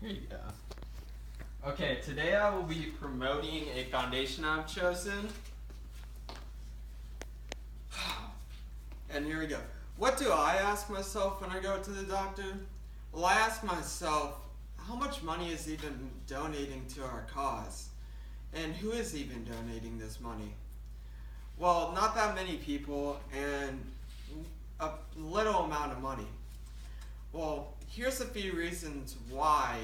Here you go. Okay, today I will be promoting a foundation I've chosen. And here we go. What do I ask myself when I go to the doctor? Well, I ask myself, how much money is even donating to our cause? And who is even donating this money? Well, not that many people and a little amount of money. Well, here's a few reasons why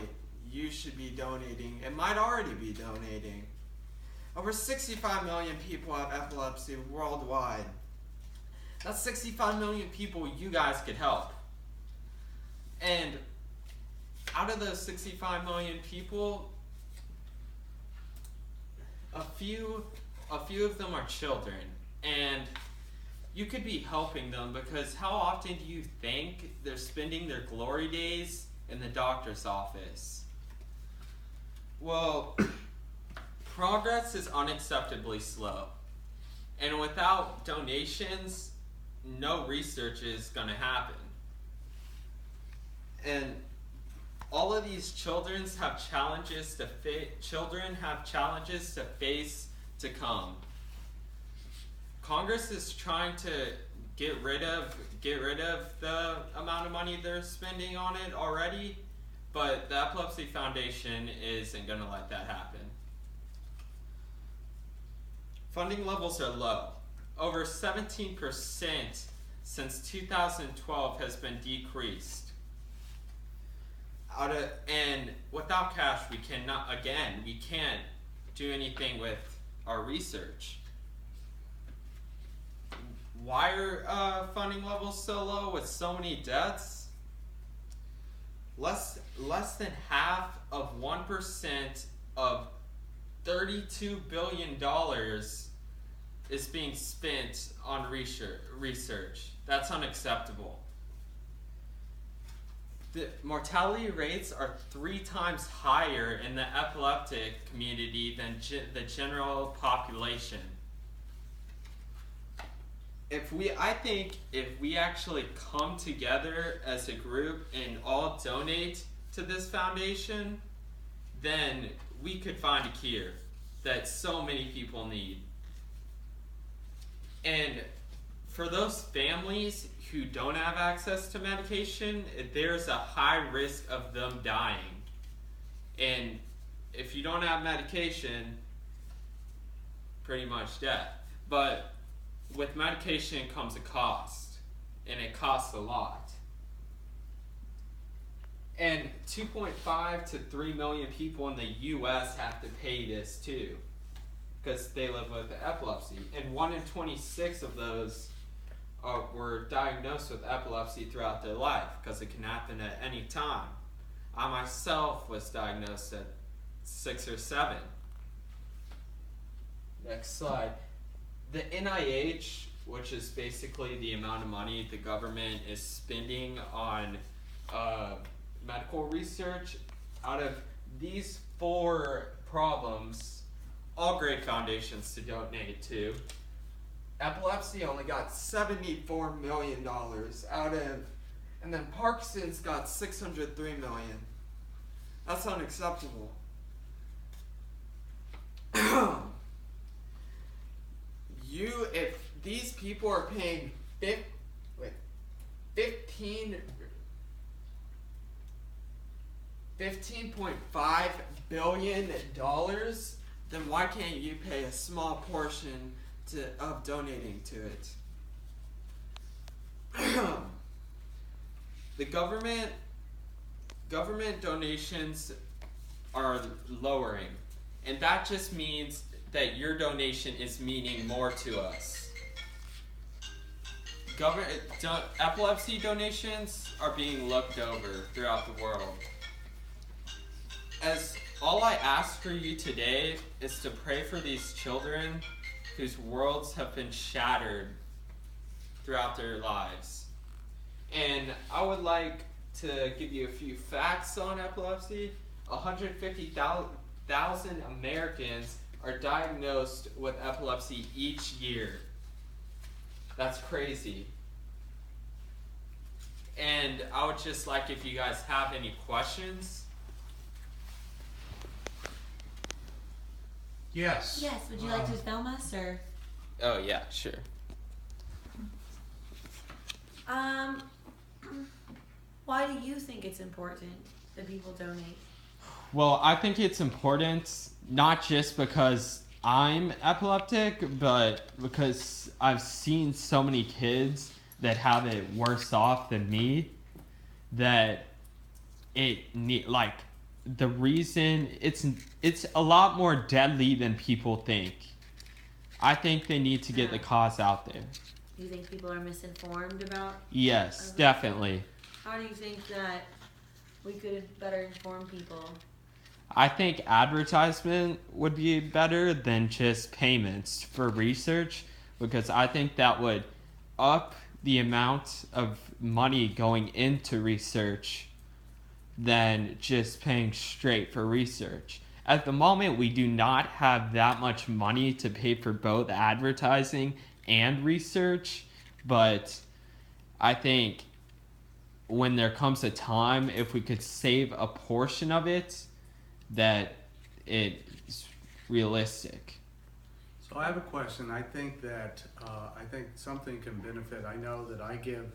you should be donating and might already be donating. Over 65 million people have epilepsy worldwide. That's 65 million people you guys could help. And out of those 65 million people, a few of them are children. And you could be helping them because how often do you think they're spending their glory days in the doctor's office? Well, progress is unacceptably slow. And without donations, no research is going to happen. And all of these children have challenges to face to come. Congress is trying to get rid of the amount of money they're spending on it already, but the Epilepsy Foundation isn't going to let that happen. Funding levels are low. Over 17% since 2012 has been decreased. And without cash, we can't do anything with our research. Why are funding levels so low with so many deaths? Less than half of 1% of $32 billion is being spent on research. That's unacceptable. The mortality rates are 3 times higher in the epileptic community than the general population. I think if we actually come together as a group and all donate to this foundation, then we could find a cure that so many people need. And for those families who don't have access to medication, there's a high risk of them dying. And if you don't have medication, pretty much death. But with medication comes a cost, and it costs a lot. And 2.5 to 3 million people in the US have to pay this too, because they live with epilepsy. And 1 in 26 of those were diagnosed with epilepsy throughout their life, because it can happen at any time. I myself was diagnosed at 6 or 7. Next slide. The NIH, which is basically the amount of money the government is spending on medical research, out of these 4 problems, all great foundations to donate to, Epilepsy only got $74 million out of, and then Parkinson's got $603 million. That's unacceptable. If these people are paying $15.5 billion, then why can't you pay a small portion of donating to it? The government donations are lowering, and that just means that your donation is meaning more to us. Epilepsy donations are being looked over throughout the world. As all I ask for you today is to pray for these children whose worlds have been shattered throughout their lives. And I would like to give you a few facts on epilepsy. 150,000 Americans are diagnosed with epilepsy each year. That's crazy. And I would just like, if you guys have any questions, Yes. Yes, would you like to film us or? Oh yeah, sure. Why do you think it's important that people donate? Well, I think it's important not just because I'm epileptic, but because I've seen so many kids that have it worse off than me, that the reason it's a lot more deadly than people think. I think they need to get the cause out there. Do you think people are misinformed about? Yes, definitely. How do you think that we could better inform people? I think advertisement would be better than just payments for research, because I think that would up the amount of money going into research than just paying straight for research. At the moment, we do not have that much money to pay for both advertising and research, but I think when there comes a time, if we could save a portion of it, that it's realistic. So I have a question. I think that something can benefit. I know that I give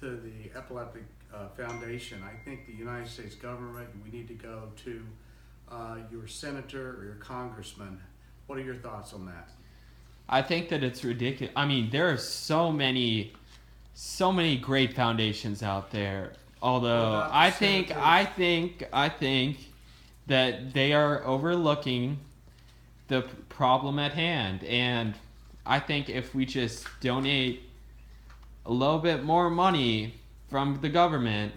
to the Epileptic Foundation. I think the United States government, we need to go to your senator or your congressman. What are your thoughts on that? I think that it's ridiculous. I mean, there are so many great foundations out there. Although I think that they are overlooking the problem at hand, and I think if we just donate a little bit more money from the government,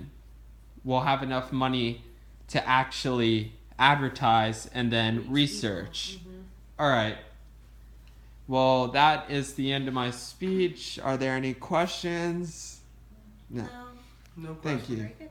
we'll have enough money to actually advertise and then research. All right. Well, that is the end of my speech. Are there any questions? No. No question. Thank you. Very good.